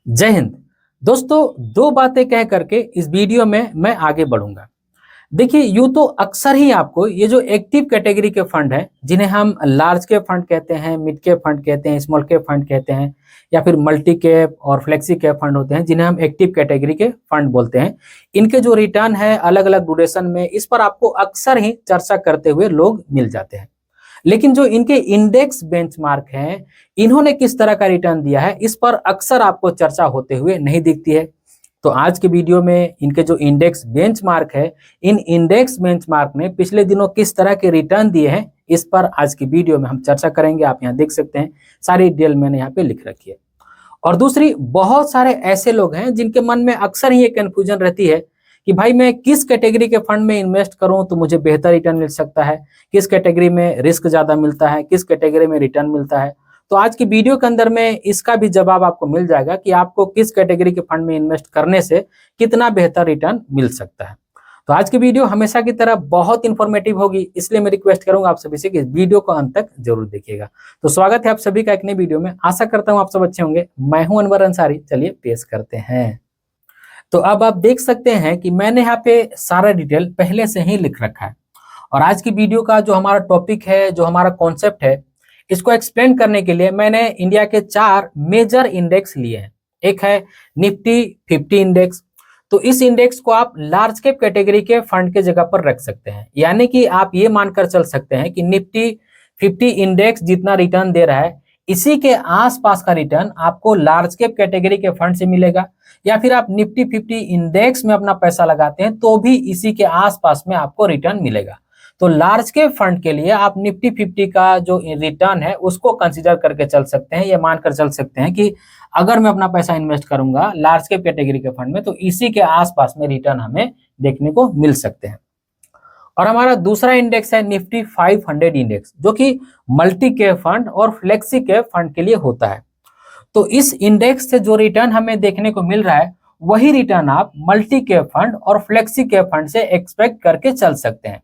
जय हिंद। दोस्तों, दो बातें कह करके इस वीडियो में मैं आगे बढ़ूंगा। देखिए, यूं तो अक्सर ही आपको ये जो एक्टिव कैटेगरी के फंड है, जिन्हें हम लार्ज कैप फंड कहते हैं, मिड कैप फंड कहते हैं, स्मॉल कैप फंड कहते हैं, या फिर मल्टी कैप और फ्लेक्सी कैप फंड होते हैं, जिन्हें हम एक्टिव कैटेगरी के फंड बोलते हैं। इनके जो रिटर्न है अलग अलग ड्यूरेशन में, इस पर आपको अक्सर ही चर्चा करते हुए लोग मिल जाते हैं। लेकिन जो इनके इंडेक्स बेंचमार्क हैं, इन्होंने किस तरह का रिटर्न दिया है, इस पर अक्सर आपको चर्चा होते हुए नहीं दिखती है। तो आज के वीडियो में इनके जो इंडेक्स बेंचमार्क है, इन इंडेक्स बेंचमार्क ने पिछले दिनों किस तरह के रिटर्न दिए हैं, इस पर आज की वीडियो में हम चर्चा करेंगे। आप यहाँ देख सकते हैं, सारी डिटेल मैंने यहाँ पे लिख रखी है। और दूसरी, बहुत सारे ऐसे लोग हैं जिनके मन में अक्सर ही ये कंफ्यूजन रहती है कि भाई मैं किस कैटेगरी के फंड में इन्वेस्ट करूं तो मुझे बेहतर रिटर्न मिल सकता है, किस कैटेगरी में रिस्क ज्यादा मिलता है, किस कैटेगरी में रिटर्न मिलता है। तो आज की वीडियो के अंदर में इसका भी जवाब आपको मिल जाएगा कि आपको किस कैटेगरी के फंड में इन्वेस्ट करने से कितना बेहतर रिटर्न मिल सकता है। तो आज की वीडियो हमेशा की तरह बहुत इंफॉर्मेटिव होगी, इसलिए मैं रिक्वेस्ट करूंगा आप सभी से कि इस वीडियो को अंत तक जरूर देखिएगा। तो स्वागत है आप सभी का एक नई वीडियो में। आशा करता हूं आप सब अच्छे होंगे। मैं हूं अनवर अंसारी। चलिए पेश करते हैं। तो अब आप देख सकते हैं कि मैंने यहाँ पे सारा डिटेल पहले से ही लिख रखा है। और आज की वीडियो का जो हमारा टॉपिक है, जो हमारा कॉन्सेप्ट है, इसको एक्सप्लेन करने के लिए मैंने इंडिया के 4 मेजर इंडेक्स लिए हैं। एक है निफ्टी 50 इंडेक्स। तो इस इंडेक्स को आप लार्ज कैप कैटेगरी के फंड के जगह पर रख सकते हैं, यानी कि आप ये मानकर चल सकते हैं कि निफ्टी 50 इंडेक्स जितना रिटर्न दे रहा है, इसी के आसपास का रिटर्न आपको लार्ज कैप कैटेगरी के फंड से मिलेगा। या फिर आप निफ्टी 50 इंडेक्स में अपना पैसा लगाते हैं तो भी इसी के आसपास में आपको रिटर्न मिलेगा। तो लार्ज कैप फंड के लिए आप निफ्टी 50 का जो रिटर्न है उसको कंसीडर करके चल सकते हैं। ये मानकर चल सकते हैं कि अगर मैं अपना पैसा इन्वेस्ट करूंगा लार्ज कैप कैटेगरी के फंड में तो इसी के आसपास में रिटर्न हमें देखने को मिल सकते हैं। और हमारा दूसरा इंडेक्स है निफ्टी 500 इंडेक्स, जो कि मल्टी कैप फंड और फ्लेक्सी कैप फंड के लिए होता है। तो इस इंडेक्स से जो रिटर्न हमें देखने को मिल रहा है, वही रिटर्न आप मल्टी कैप फंड और फ्लेक्सी कैप फंड से एक्सपेक्ट करके चल सकते हैं।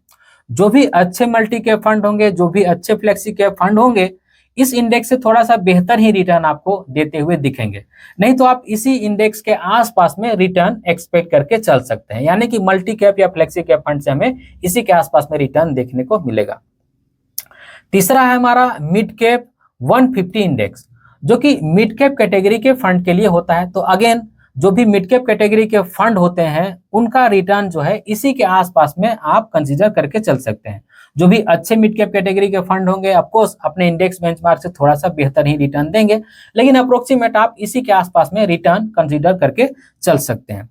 जो भी अच्छे मल्टी कैप फंड होंगे, जो भी अच्छे फ्लेक्सी कैप फंड होंगे, इस इंडेक्स से थोड़ा सा बेहतर ही रिटर्न आपको देते हुए दिखेंगे। नहीं तो आप इसी इंडेक्स के आसपास में रिटर्न एक्सपेक्ट करके चल सकते हैं, यानी कि मल्टी कैप या फ्लेक्सी कैप फंड से हमें इसी के आसपास में रिटर्न देखने को मिलेगा। तीसरा है हमारा मिड कैप 150 इंडेक्स, जो कि मिड कैप कैटेगरी के फंड के लिए होता है। तो अगेन, जो भी मिड कैप कैटेगरी के फंड होते हैं उनका रिटर्न जो है इसी के आसपास में आप कंसीडर करके चल सकते हैं। जो भी अच्छे मिड कैप कैटेगरी के फंड होंगे ऑफ कोर्स अपने इंडेक्स बेंचमार्क से थोड़ा सा बेहतर ही रिटर्न देंगे, लेकिन अप्रोक्सीमेट आप इसी के आसपास में रिटर्न कंसीडर करके चल सकते हैं।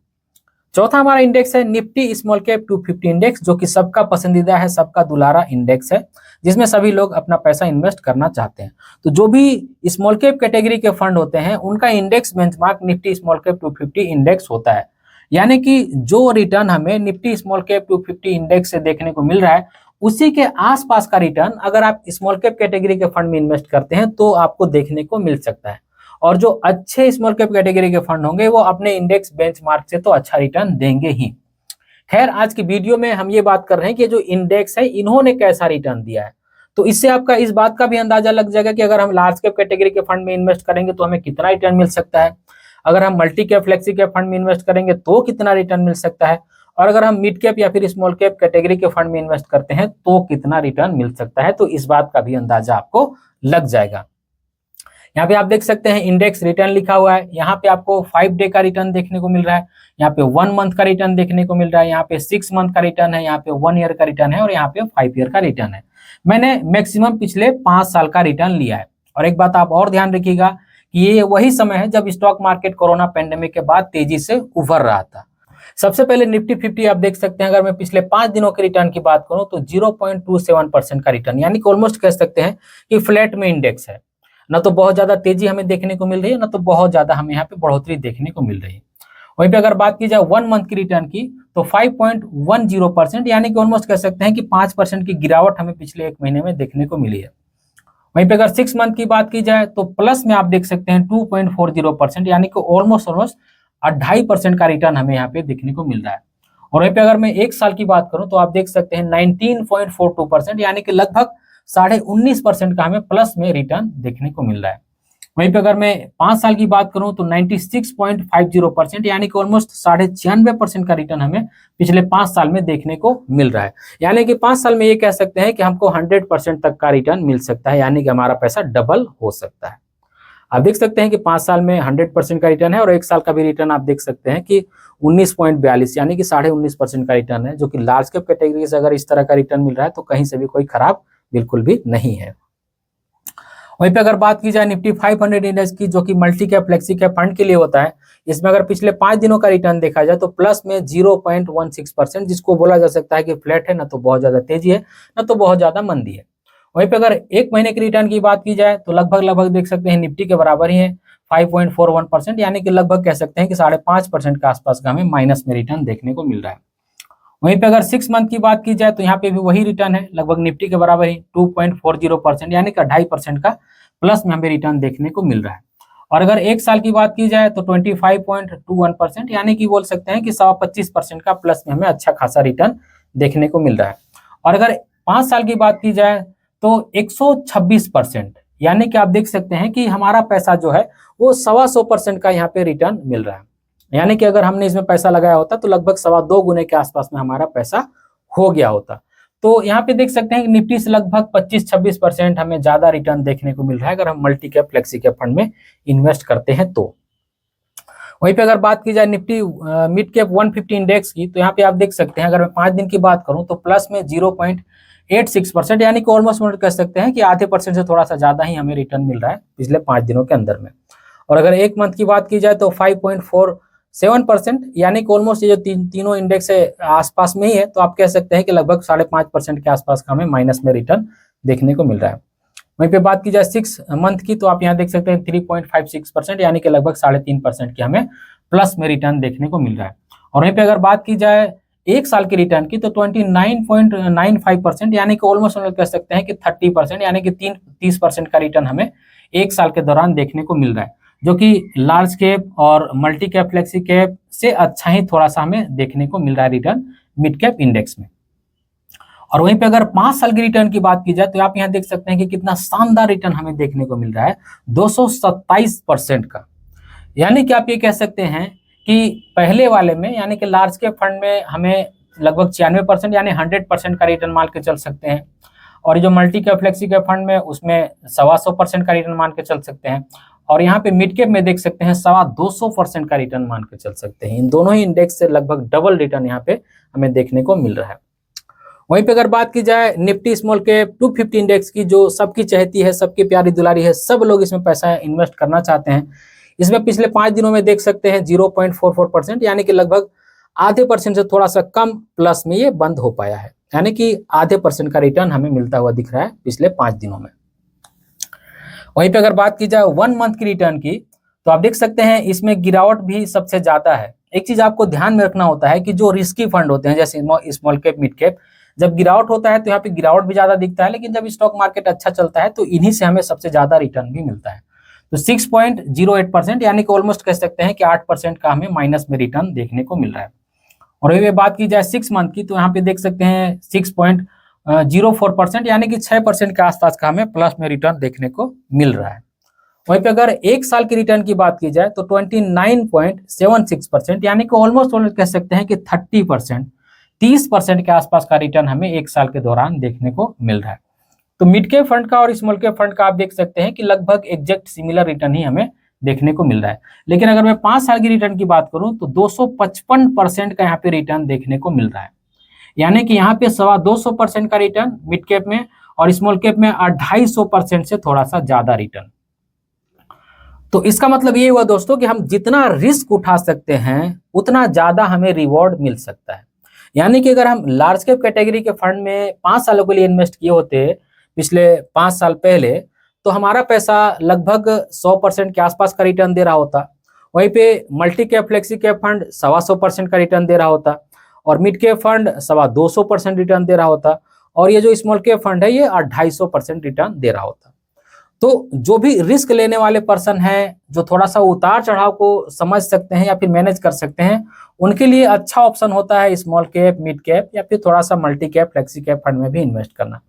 चौथा हमारा इंडेक्स है निफ्टी स्मॉल कैप 250 इंडेक्स, जो कि सबका पसंदीदा है, सबका दुलारा इंडेक्स है, जिसमें सभी लोग अपना पैसा इन्वेस्ट करना चाहते हैं। तो जो भी स्मॉल कैप कैटेगरी के फंड होते हैं उनका index benchmark Nifty small cap 250 index होता है। यानी कि जो रिटर्न हमें निफ्टी स्मॉल कैप 250 इंडेक्स से देखने को मिल रहा है, उसी के आसपास का रिटर्न अगर आप स्मॉल कैप कैटेगरी के फंड में इन्वेस्ट करते हैं तो आपको देखने को मिल सकता है। और जो अच्छे स्मॉल कैप कैटेगरी के फंड होंगे वो अपने इंडेक्स बेंचमार्क से तो अच्छा रिटर्न देंगे ही। खैर, आज की वीडियो में हम ये बात कर रहे हैं कि जो इंडेक्स है इन्होंने कैसा रिटर्न दिया है। तो इससे आपका इस बात का भी अंदाजा लग जाएगा कि अगर हम लार्ज कैप कैटेगरी के फंड में इन्वेस्ट करेंगे तो हमें कितना रिटर्न मिल सकता है, अगर हम multi cap flexi cap fund में इन्वेस्ट करेंगे तो कितना रिटर्न मिल सकता है, और अगर हम मिड कैप या फिर स्मॉल कैप कैटेगरी के फंड में इन्वेस्ट करते हैं तो कितना रिटर्न मिल सकता है। तो इस बात का भी अंदाजा आपको लग जाएगा। यहाँ पे आप देख सकते हैं इंडेक्स रिटर्न लिखा हुआ है। यहाँ पे आपको 5 डे का रिटर्न देखने को मिल रहा है, यहाँ पे 1 मंथ का रिटर्न देखने को मिल रहा है, यहाँ पे 6 मंथ का रिटर्न है, यहाँ पे 1 ईयर का रिटर्न है और यहाँ पे 5 ईयर का रिटर्न है। मैंने मैक्सिमम पिछले 5 साल का रिटर्न लिया है। और एक बात आप और ध्यान रखिएगा कि ये वही समय है जब स्टॉक मार्केट कोरोना पेंडेमिक के बाद तेजी से उभर रहा था। सबसे पहले निफ्टी 50 आप देख सकते हैं, अगर मैं पिछले 5 दिनों के रिटर्न की बात करूं तो 0.27% का रिटर्न, यानी कि ऑलमोस्ट कह सकते हैं कि फ्लैट में इंडेक्स है। ना तो बहुत ज्यादा तेजी हमें देखने को मिल रही है, ना तो बहुत ज्यादा हमें यहाँ पे बढ़ोतरी देखने को मिल रही है। वहीं पे अगर बात की जाए 1 मंथ की रिटर्न की तो 5.10%, यानी कि ऑलमोस्ट कह सकते हैं कि 5% की गिरावट हमें पिछले 1 महीने में देखने को मिली है। वहीं पे अगर 6 मंथ की बात की जाए तो प्लस में आप देख सकते हैं 2.40%, यानी कि ऑलमोस्ट 2.5% का रिटर्न हमें यहाँ पे देखने को मिल रहा है। और वहीं पे अगर मैं 1 साल की बात करूं तो आप देख सकते हैं 19.42%, यानी कि लगभग 19.5% का हमें प्लस में रिटर्न देखने को मिल रहा है। वहीं पे अगर मैं 5 साल की बात करूं तो 96.50% यानी कि ऑलमोस्ट 96.5% का रिटर्न हमें पिछले 5 साल में देखने को मिल रहा है। यानी कि 5 साल में ये कह सकते हैं कि हमको 100% तक का रिटर्न मिल सकता है, यानी कि हमारा पैसा डबल हो सकता है। आप देख सकते हैं कि 5 साल में 100% का रिटर्न है और 1 साल का भी रिटर्न आप देख सकते हैं कि 19.42 यानी कि 19.5% का रिटर्न है, जो कि लार्ज कैप कैटेगरी से अगर इस तरह का रिटर्न मिल रहा है तो कहीं से भी कोई खराब बिल्कुल भी नहीं है। वहीं पे अगर बात की जाए निफ्टी 500 इंडेक्स की, जो कि multi cap flexi cap fund के लिए होता है, इसमें अगर पिछले 5 दिनों का रिटर्न देखा जाए तो प्लस में 0.16%, जिसको बोला जा सकता है कि फ्लैट है, ना तो बहुत ज्यादा तेजी है ना तो बहुत ज्यादा मंदी है। वहीं पे अगर 1 महीने के रिटर्न की बात की जाए तो लगभग देख सकते हैं निफ्टी के बराबर ही है, 5.41%, यानी कि लगभग कह सकते हैं कि 5.5% के आसपास का हमें माइनस में रिटर्न देखने को मिल रहा है। वहीं पे अगर 6 मंथ की बात की जाए तो यहाँ पे भी वही रिटर्न है, लगभग निफ्टी के बराबर ही 2.40%, यानी कि 2.5% का प्लस में हमें रिटर्न देखने को मिल रहा है। और अगर 1 साल की बात की जाए तो 25.21%, यानी कि बोल सकते हैं कि 25% का प्लस में हमें अच्छा खासा रिटर्न देखने को मिल रहा है। और अगर 5 साल की बात की जाए तो 126%, यानी कि आप देख सकते हैं कि हमारा पैसा जो है वो 125% का यहाँ पे रिटर्न मिल रहा है। यानी कि अगर हमने इसमें पैसा लगाया होता तो लगभग 2.25 गुने के आसपास में हमारा पैसा हो गया होता। तो यहाँ पे देख सकते हैं कि निफ्टी से लगभग 25-26% हमें ज्यादा रिटर्न देखने को मिल रहा है अगर हम multi cap flexi cap fund में इन्वेस्ट करते हैं तो। वहीं पे अगर बात की जाए निफ्टी मिड कैप 150 इंडेक्स की, तो यहाँ पे आप देख सकते हैं अगर मैं 5 दिन की बात करूं तो प्लस में 0.86%, यानी कि ऑलमोस्ट कह सकते हैं कि आधे % से थोड़ा सा ज्यादा ही हमें रिटर्न मिल रहा है पिछले 5 दिनों के अंदर में। और अगर 1 मंथ की बात की जाए तो 5.47%, यानी कि ऑलमोस्ट ये जो तीनों इंडेक्स है आसपास में ही है, तो आप कह सकते हैं कि लगभग 5.5% के आसपास का हमें माइनस में रिटर्न देखने को मिल रहा है। वहीं पे बात की जाए 6 मंथ की, तो आप यहाँ देख सकते हैं 3.56%, यानी कि लगभग 3.5% की हमें प्लस में रिटर्न देखने को मिल रहा है। और वहीं पे अगर बात की जाए 1 साल के रिटर्न की तो 29.95%, यानी कि ऑलमोस्ट कह सकते हैं कि 30%, यानी कि 30% का रिटर्न हमें 1 साल के दौरान देखने को मिल रहा है, जो कि लार्ज कैप और मल्टी कैप फ्लेक्सी कैप से अच्छा ही थोड़ा सा हमें देखने को मिल रहा है रिटर्न मिड कैप इंडेक्स में। और वहीं पे अगर 5 साल की रिटर्न की बात की जाए तो आप यहाँ देख सकते हैं कि कितना शानदार रिटर्न हमें देखने को मिल रहा है, 227% का। यानी कि आप ये कह सकते हैं कि पहले वाले में, यानी कि लार्ज कैप फंड में हमें लगभग 96% यानी 100% का रिटर्न मान के चल सकते हैं, और जो multi cap flexi cap fund में उसमें 125% का रिटर्न मान के चल सकते हैं, और यहाँ पे मिड कैप में देख सकते हैं 225% का रिटर्न मान के चल सकते हैं। इन दोनों ही इंडेक्स से लगभग डबल रिटर्न यहाँ पे हमें देखने को मिल रहा है। वहीं पे अगर बात की जाए निफ्टी स्मॉल कैप 250 इंडेक्स की, जो सबकी चहेती है, सबकी प्यारी दुलारी है, सब लोग इसमें पैसा इन्वेस्ट करना चाहते हैं, इसमें पिछले 5 दिनों में देख सकते हैं 0.44%, यानी कि लगभग आधे % से थोड़ा सा कम प्लस में ये बंद हो पाया है, यानी कि आधे % का रिटर्न हमें मिलता हुआ दिख रहा है पिछले 5 दिनों में। वहीं पे अगर बात की जाए 1 मंथ की रिटर्न की, तो आप देख सकते हैं इसमें गिरावट भी सबसे ज्यादा है। एक चीज आपको ध्यान में रखना होता है कि जो रिस्की फंड होते हैं जैसे स्मॉल कैप मिड कैप, जब गिरावट होता है तो यहाँ पे गिरावट भी ज्यादा दिखता है, लेकिन जब स्टॉक मार्केट अच्छा चलता है तो इन्हीं से हमें सबसे ज्यादा रिटर्न भी मिलता है। तो 6.08%, यानी कि ऑलमोस्ट कह सकते हैं कि 8% का हमें माइनस में रिटर्न देखने को मिल रहा है। और ये बात की जाए 6 मंथ की, तो यहाँ पे देख सकते हैं 6.04%, यानी कि 6% के आसपास का हमें प्लस में रिटर्न देखने को मिल रहा है। वहीं पे अगर 1 साल की रिटर्न की बात की जाए तो 29.76%, यानी कि ऑलमोस्ट कह सकते हैं कि 30% के आसपास का रिटर्न हमें 1 साल के दौरान देखने को मिल रहा है। तो मिड कैप फंड का और स्मॉल कैप फंड का आप देख सकते हैं कि लगभग एग्जैक्ट सिमिलर रिटर्न ही हमें देखने को मिल रहा है। लेकिन अगर मैं 5 साल की रिटर्न की बात करूं तो 255% का यहाँ पे रिटर्न देखने को मिल रहा है, यानी कि यहाँ पे 225% का रिटर्न मिड कैप में और स्मॉल कैप में 250% से थोड़ा सा ज्यादा रिटर्न। तो इसका मतलब ये हुआ दोस्तों कि हम जितना रिस्क उठा सकते हैं उतना ज्यादा हमें रिवॉर्ड मिल सकता है। यानी कि अगर हम लार्ज कैप कैटेगरी के फंड में 5 सालों के लिए इन्वेस्ट किए होते पिछले 5 साल पहले, तो हमारा पैसा लगभग 100% के आसपास का रिटर्न दे रहा होता। वहीं पे multi cap flexi cap fund 125% का रिटर्न दे रहा होता, और मिड कैप फंड 250% रिटर्न दे रहा होता, और ये जो स्मॉल कैप फंड है ये 250% रिटर्न दे रहा होता। तो जो भी रिस्क लेने वाले पर्सन हैं, जो थोड़ा सा उतार चढ़ाव को समझ सकते हैं या फिर मैनेज कर सकते हैं, उनके लिए अच्छा ऑप्शन होता है स्मॉल कैप, मिड कैप या फिर थोड़ा सा multi cap flexi cap fund में भी इन्वेस्ट करना।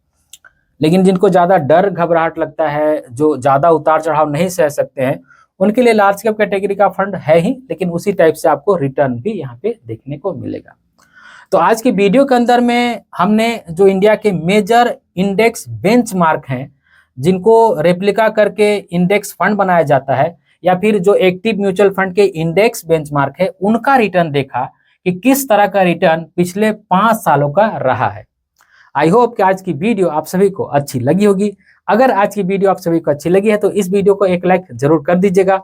लेकिन जिनको ज़्यादा डर घबराहट लगता है, जो ज़्यादा उतार चढ़ाव नहीं सह सकते हैं, उनके लिए लार्ज कैप कैटेगरी का फंड है ही, लेकिन उसी टाइप से आपको रिटर्न भी यहाँ पे देखने को मिलेगा। तो आज की वीडियो के अंदर में हमने जो इंडिया के मेजर इंडेक्स बेंचमार्क हैं, जिनको रेप्लिका करके इंडेक्स फंड बनाया जाता है, या फिर जो एक्टिव म्यूचुअल फंड के इंडेक्स बेंचमार्क है, उनका रिटर्न देखा कि किस तरह का रिटर्न पिछले 5 सालों का रहा है। आई होप कि आज की वीडियो आप सभी को अच्छी लगी होगी। अगर आज की वीडियो आप सभी को अच्छी लगी है तो इस वीडियो को एक लाइक जरूर कर दीजिएगा,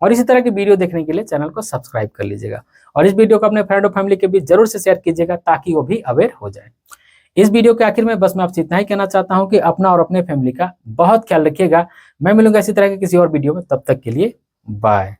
और इसी तरह की वीडियो देखने के लिए चैनल को सब्सक्राइब कर लीजिएगा, और इस वीडियो को अपने फ्रेंड और फैमिली के बीच जरूर से शेयर कीजिएगा ताकि वो भी अवेयर हो जाए। इस वीडियो के आखिर में बस मैं आपसे इतना ही कहना चाहता हूं कि अपना और अपने फैमिली का बहुत ख्याल रखिएगा। मैं मिलूंगा इसी तरह के किसी और वीडियो में, तब तक के लिए बाय।